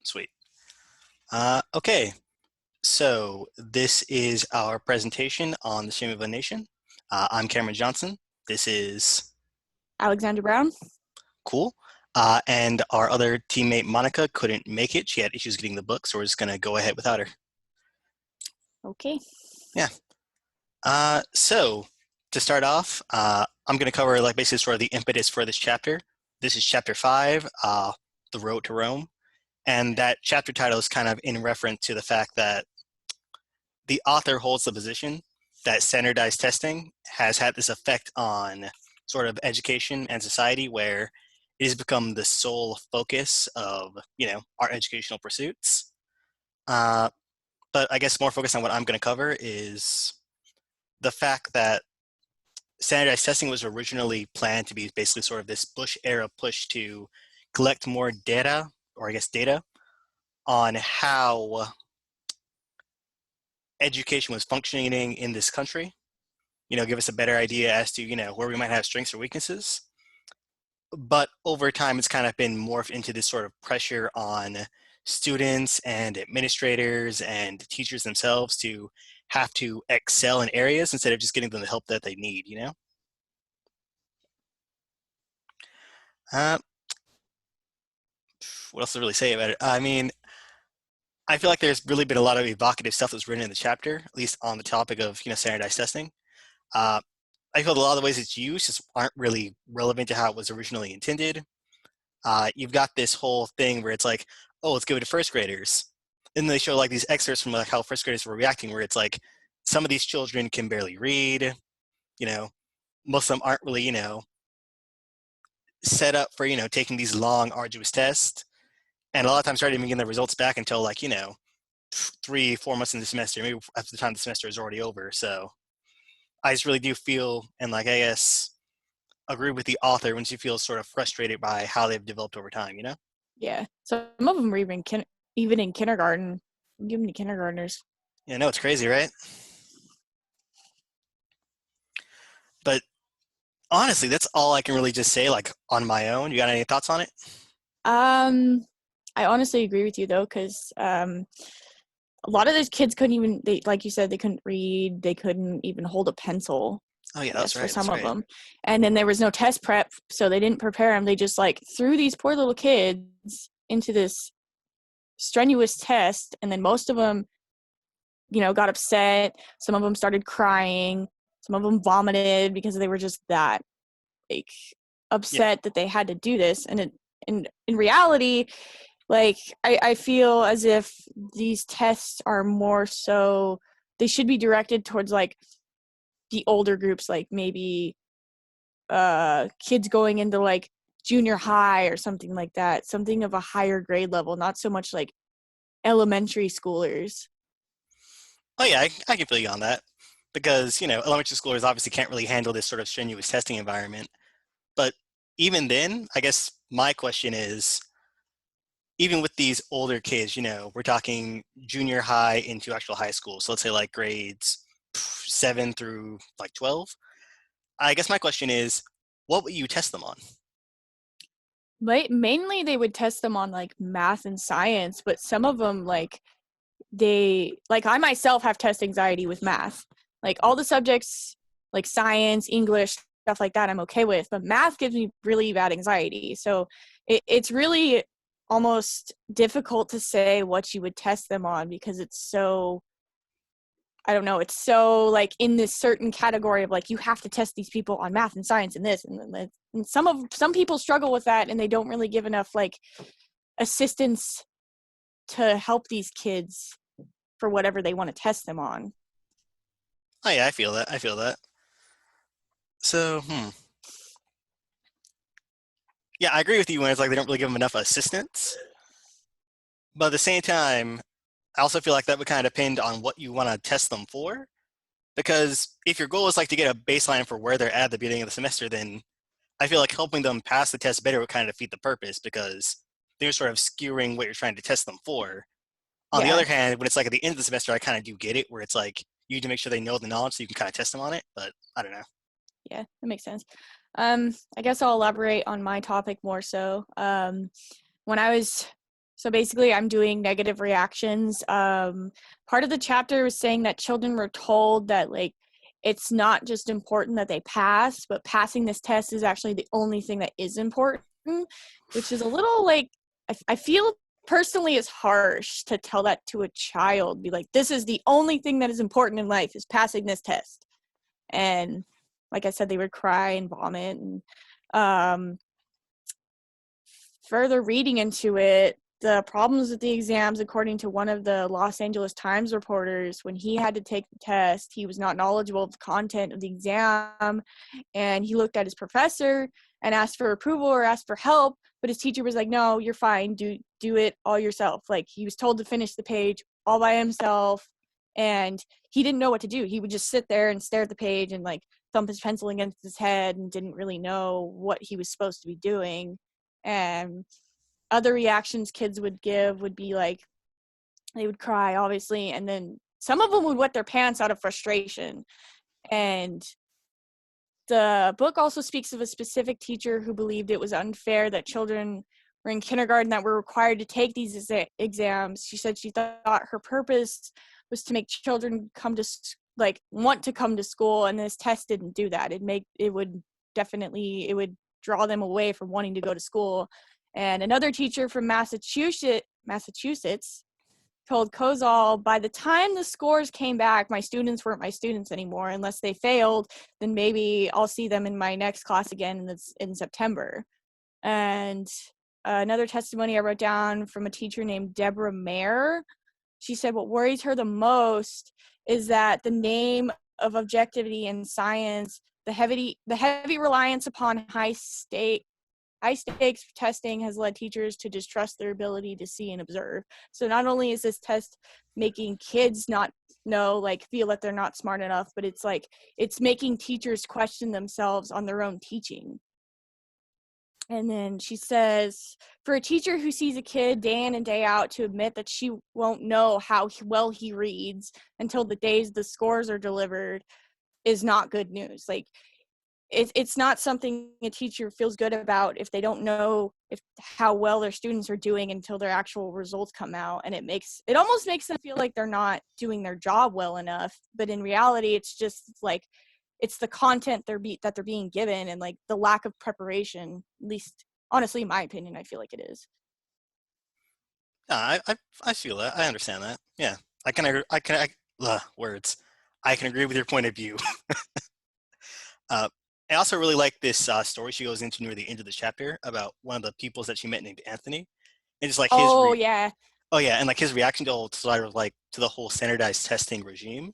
Sweet. Okay, so this is our presentation on the Stream of a Nation. I'm Cameron Johnson. This is Alexander Brown. cool. And our other teammate, Monica, couldn't make it. She had issues getting the book, so we're just going to go ahead without her. Okay. Yeah. So to start off, I'm going to cover like basically sort of the impetus for this chapter. This is chapter 5, The Road to Rome. And that chapter title is kind of in reference to the fact that the author holds the position that standardized testing has had this effect on sort of education and society where it has become the sole focus of, our educational pursuits. Uh, but I guess more focused on what I'm going to cover is the fact that standardized testing was originally planned to be basically sort of this Bush era push to collect more data, or I guess data, on how education was functioning in this country, give us a better idea as to, where we might have strengths or weaknesses. But over time, it's kind of been morphed into this sort of pressure on students and administrators and teachers themselves to have to excel in areas instead of just getting them the help that they need. Uh, what else to really say about it? I mean, I feel like there's really been a lot of evocative stuff that's written in the chapter, at least on the topic of, standardized testing. Uh, I feel a lot of the ways it's used just aren't really relevant to how it was originally intended. You've got this whole thing where it's like, oh, let's give it to first graders. And they show like these excerpts from like how first graders were reacting, where it's like some of these children can barely read, you know, most of them aren't really, set up for, taking these long, arduous tests. And a lot of times aren't even getting the results back until like, 3, 4 months in the semester, maybe after the time the semester is already over. So I just really do feel, and like, I guess, agree with the author when she feels sort of frustrated by how they've developed over time. Yeah. Some of them were even in kindergarten. Give them to kindergartners. Yeah, no, it's crazy, right? But honestly, that's all I can really just say, like on my own. You got any thoughts on it? Um, I honestly agree with you though, because a lot of those kids couldn't even like you said, they couldn't read, they couldn't even hold a pencil. Oh yeah, I guess that's for right. some That's of right. them, and then there was no test prep, so they didn't prepare them. They just like threw these poor little kids into this strenuous test, and then most of them got upset. Some of them started crying. Some of them vomited because they were just that like Yeah. upset that they had to do this. And in reality, like I feel as if these tests are more so they should be directed towards like the older groups, like maybe kids going into like junior high or something like that, something of a higher grade level, not so much like elementary schoolers. Oh yeah, I can feel you on that because elementary schoolers obviously can't really handle this sort of strenuous testing environment. But even then, I guess my question is, even with these older kids, we're talking junior high into actual high school. So let's say like grades 7 through like 12. I guess my question is, what would you test them on? Mainly they would test them on like math and science, but some of them like I myself have test anxiety with math. Like all the subjects like science, English, stuff like that I'm okay with, but math gives me really bad anxiety. So it's really almost difficult to say what you would test them on because it's so, I don't know, it's so like in this certain category of like you have to test these people on math and science and this and some people struggle with that and they don't really give enough like assistance to help these kids for whatever they want to test them on. Oh yeah, I feel that. I feel that. So, yeah, I agree with you when it's like they don't really give them enough assistance. But at the same time, I also feel like that would kind of depend on what you want to test them for. Because if your goal is like to get a baseline for where they're at the beginning of the semester, then I feel like helping them pass the test better would kind of defeat the purpose because they're sort of skewing what you're trying to test them for. On the Yeah, other hand, when it's like at the end of the semester, I kind of do get it where it's like you need to make sure they know the knowledge so you can kind of test them on it. But I don't know. yeah, that makes sense. I guess I'll elaborate on my topic more so. When I was So basically, I'm doing negative reactions. Part of the chapter was saying that children were told that like it's not just important that they pass, but passing this test is actually the only thing that is important, which is a little like I feel personally is harsh to tell that to a child. Be like, this is the only thing that is important in life is passing this test. And like I said, they would cry and vomit. And further reading into it, the problems with the exams, according to one of the Los Angeles Times reporters, when he had to take the test, he was not knowledgeable of the content of the exam, and he looked at his professor and asked for approval or asked for help, but his teacher was like, no, you're fine, do it all yourself. Like, he was told to finish the page all by himself, and he didn't know what to do. He would just sit there and stare at the page and like thump his pencil against his head and didn't really know what he was supposed to be doing. And other reactions kids would give would be like, they would cry, obviously, and then some of them would wet their pants out of frustration. And the book also speaks of a specific teacher who believed it was unfair that children were in kindergarten that were required to take these exams. She said she thought her purpose was to make children come to want to come to school, and this test didn't do that. It would draw them away from wanting to go to school. And another teacher from Massachusetts told Kozol, by the time the scores came back, my students weren't my students anymore. Unless they failed, then maybe I'll see them in my next class again in September. And another testimony I wrote down from a teacher named Deborah Mayer. She said what worries her the most is that the name of objectivity in science, the heavy reliance upon high stakes testing has led teachers to distrust their ability to see and observe. So not only is this test making kids not feel that they're not smart enough, but it's making teachers question themselves on their own teaching. And then she says, for a teacher who sees a kid day in and day out to admit that she won't know how well he reads until the days the scores are delivered is not good news. Like, it's not something a teacher feels good about if they don't know how well their students are doing until their actual results come out. And it almost makes them feel like they're not doing their job well enough. But in reality, it's just like, it's the content that they're being given and like the lack of preparation, at least honestly, in my opinion, I feel like it is. I feel that. I understand that. Yeah. I can agree with your point of view. I also really like this story she goes into near the end of the chapter about one of the peoples that she met named Anthony, and just like his and like his reaction to the whole standardized testing regime.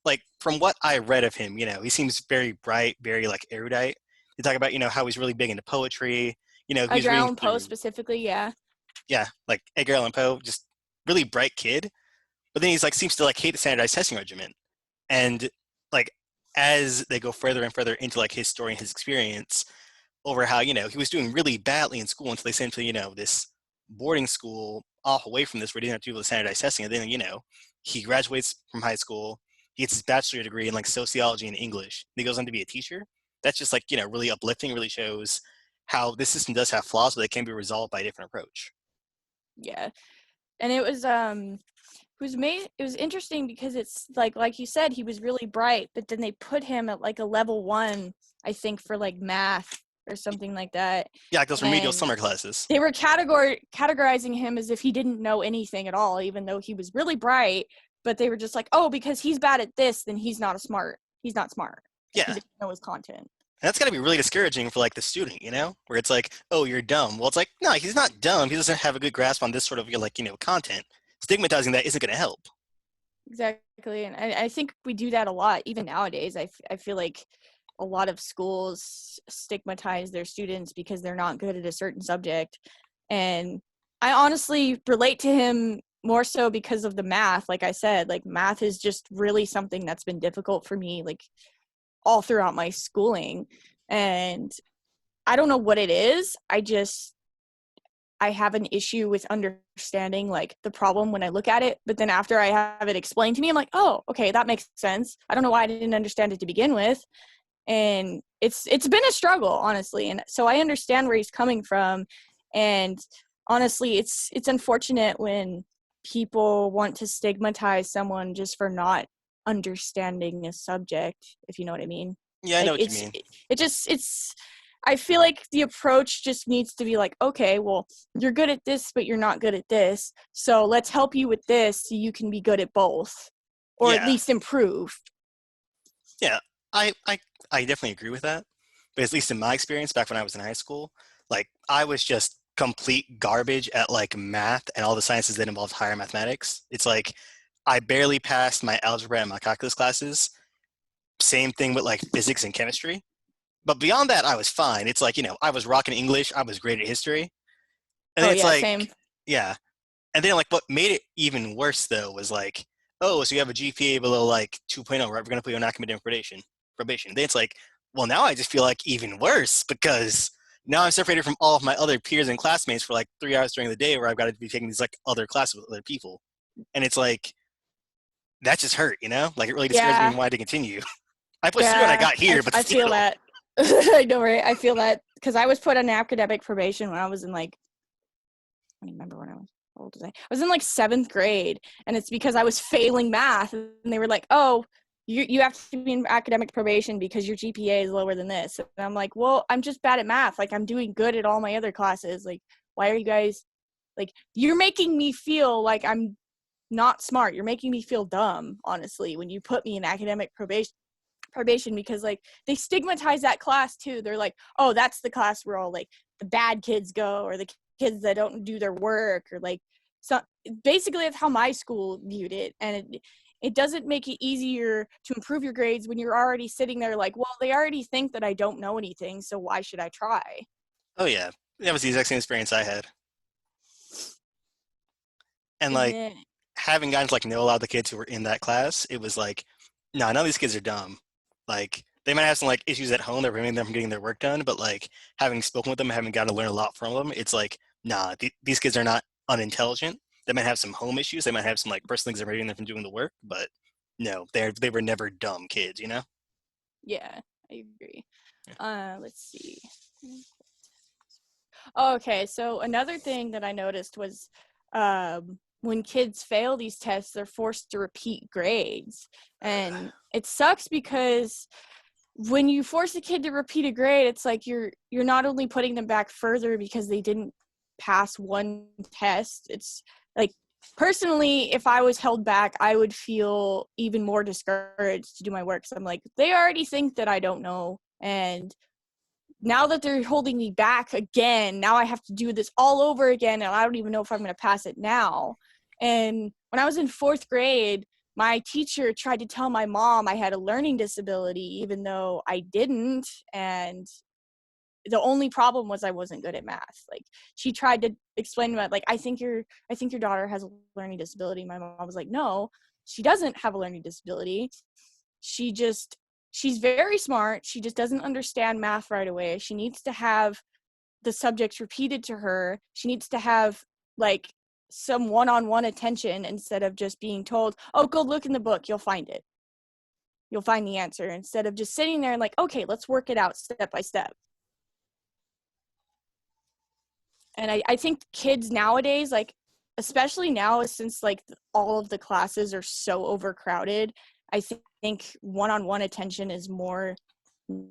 Like, from what I read of him, he seems very bright, very like erudite. You talk about how he's really big into poetry. He's Edgar reading Allan Poe specifically, yeah, like Edgar Allan Poe, just really bright kid. But then he's like seems to like hate the standardized testing regimen, and like as they go further and further into like his story and his experience over how he was doing really badly in school until they sent him to this boarding school off away from this where he didn't have to do the standardized testing, and then he graduates from high school, he gets his bachelor's degree in like sociology and English, and he goes on to be a teacher. That's just like really uplifting, really shows how this system does have flaws, but they can be resolved by a different approach. Yeah. And it was interesting because it's like you said, he was really bright, but then they put him at like a level 1, I think, for like math or something like that. Yeah, like those remedial summer classes. They were categorizing him as if he didn't know anything at all, even though he was really bright, but they were just like, oh, because he's bad at this, then he's not smart. He's not smart. Yeah. He didn't know his content. And that's got to be really discouraging for like the student, where it's like, oh, you're dumb. Well, it's like, no, he's not dumb. He doesn't have a good grasp on this sort of content. Stigmatizing that isn't going to help. Exactly. And I think we do that a lot, even nowadays. I feel like a lot of schools stigmatize their students because they're not good at a certain subject. And I honestly relate to him more so because of the math. Like I said, like math is just really something that's been difficult for me, like all throughout my schooling. And I don't know what it is. I have an issue with understanding like the problem when I look at it, but then after I have it explained to me, I'm like, oh, okay, that makes sense. I don't know why I didn't understand it to begin with. And it's been a struggle, honestly. And so I understand where he's coming from. And honestly, it's unfortunate when people want to stigmatize someone just for not understanding a subject, if you know what I mean. Yeah, I know Like what you mean. it's I feel like the approach just needs to be like, okay, well, you're good at this, but you're not good at this. So let's help you with this so you can be good at both, or at Yeah, least improve. yeah, I definitely agree with that. But at least in my experience, back when I was in high school, like I was just complete garbage at like math and all the sciences that involved higher mathematics. It's like I barely passed my algebra and my calculus classes. Same thing with like physics and chemistry. But beyond that, I was fine. It's like, I was rocking English, I was great at history. And Oh then it's yeah, like, same. yeah. And then like what made it even worse though was like, oh, so you have a GPA below like 2.0, right? We're gonna put you on academic probation. Then it's like, well, now I just feel like even worse because now I'm separated from all of my other peers and classmates for like 3 hours during the day where I've got to be taking these like other classes with other people. And it's like that just hurt, Like it really discouraged me Yeah, from wanting to continue. I pushed through and I yeah, got here, but I feel still. that. I know, right? I feel that because I was put on academic probation when I was in like, I don't remember when I was, how old was I? I was in like 7th grade, and it's because I was failing math, and they were like, "Oh, you have to be in academic probation because your GPA is lower than this." And I'm like, "Well, I'm just bad at math. Like, I'm doing good at all my other classes. Like, why are you guys like? You're making me feel like I'm not smart. You're making me feel dumb, honestly, when you put me in academic probation because like they stigmatize that class too. They're like, oh, that's the class where all like the bad kids go, or the kids that don't do their work, or like, so basically that's how my school viewed it. And it doesn't make it easier to improve your grades when you're already sitting there like, well, they already think that I don't know anything, so why should I try? Oh yeah. That was the exact same experience I had. And And like then having gotten to like know a lot of the kids who were in that class, it was like, no, none of these kids are dumb. Like they might have some like issues at home that are preventing them from getting their work done, but like having spoken with them, having gotten to learn a lot from them, it's like, nah, these kids are not unintelligent. They might have some home issues. They might have some like personal things that are preventing them from doing the work, but no, they were never dumb kids. yeah, I agree. Let's see. Okay, so another thing that I noticed was when kids fail these tests, they're forced to repeat grades. And it sucks because when you force a kid to repeat a grade, it's like you're not only putting them back further because they didn't pass one test. It's like, personally, if I was held back, I would feel even more discouraged to do my work. So I'm like, they already think that I don't know, and now that they're holding me back again, now I have to do this all over again, and I don't even know if I'm going to pass it now. And when I was in 4th grade, my teacher tried to tell my mom I had a learning disability, even though I didn't. And the only problem was I wasn't good at math. Like, she tried to explain to me, like, I think your daughter has a learning disability. My mom was like, no, she doesn't have a learning disability. She just she's very smart. She just doesn't understand math right away. She needs to have the subjects repeated to her. She needs to have like some one-on-one attention instead of just being told, "Oh, go look in the book. You'll find it. You'll find the answer." Instead of just sitting there and like, "Okay, let's work it out step by step." And I think kids nowadays, like, especially now since like all of the classes are so overcrowded, I think one-on-one attention is more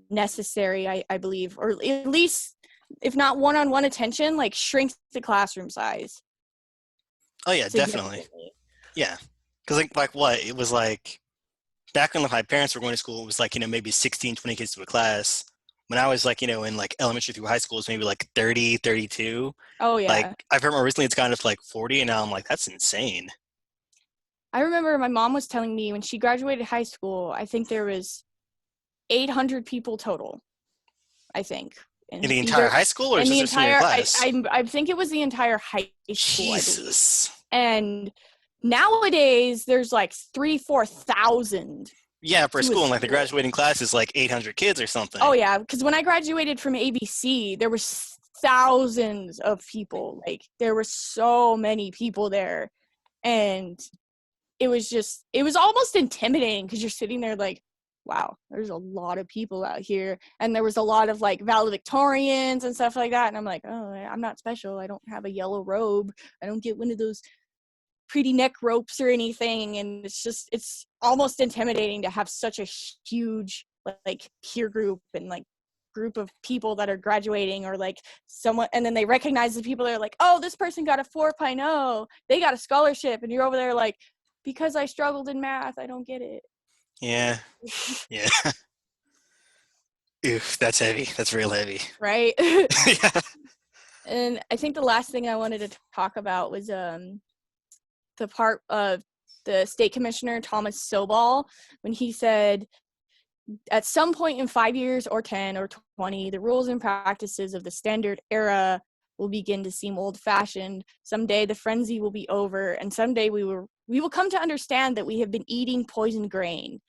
necessary, I believe, or at least if not one-on-one attention, like shrink the classroom size Oh yeah, definitely. significantly. Yeah, because like what it was like back when like, my parents were going to school, it was like, maybe 16, 20 kids to a class. When I was like, in like elementary through high school, it's maybe like 30, 32. Oh Like yeah. I've heard more recently it's gone up to like 40, and now I'm like, that's insane. I remember my mom was telling me when she graduated high school, I think there was 800 people total, I think. In And the entire either high school or in just the their senior entire class? I think it was the entire high school, I believe. Jesus. And nowadays there's like 3,000-4,000 Yeah, for to a school, and like the school. graduating class is like 800 kids or something. Oh yeah, because when I graduated from ABC, there was thousands of people. Like, there were so many people there, and it was almost intimidating because you're sitting there like, wow, there's a lot of people out here. And there was a lot of like valedictorians and stuff like that. And I'm like, oh, I'm not special. I don't have a yellow robe. I don't get one of those pretty neck ropes or anything. And it's almost intimidating to have such a huge like peer group and like group of people that are graduating, or like someone, and then they recognize the people that are like, oh, this person got a 4.0, they got a scholarship, and you're over there like, because I struggled in math, I don't get it. Yeah. Yeah. Oof, that's heavy. That's real heavy. Right. Yeah. And I think the last thing I wanted to talk about was the part of the state commissioner Thomas Sobol, when he said, at some point in 5 years or 10 or 20, the rules and practices of the standard era will begin to seem old-fashioned. Someday the frenzy will be over, and someday we will come to understand that we have been eating poisoned grain.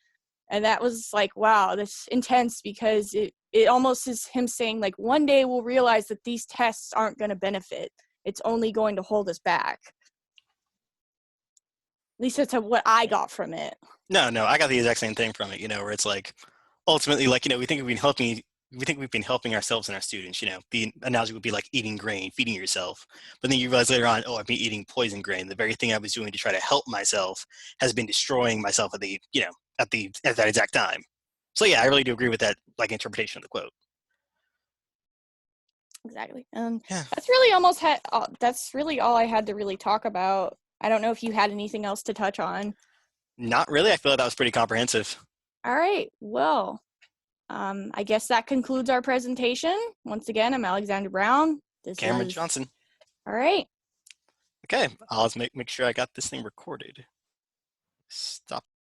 And that was like, wow, that's intense, because it almost is him saying like, one day we'll realize that these tests aren't going to benefit. It's only going to hold us back. At least that's what I got from it. No, I got the exact same thing from it, where it's like, ultimately, like, we think we've been helping ourselves and our students, the analogy would be like eating grain, feeding yourself. But then you realize later on, oh, I've been eating poison grain. The very thing I was doing to try to help myself has been destroying myself at that exact time. So yeah, I really do agree with that, like, interpretation of the quote. Exactly. Yeah. That's really all I had to really talk about. I don't know if you had anything else to touch on. Not really. I feel like that was pretty comprehensive. All right. Well, I guess that concludes our presentation. Once again, I'm Alexander Brown. Cameron Johnson. All right. Okay, I'll make sure I got this thing recorded. Stop.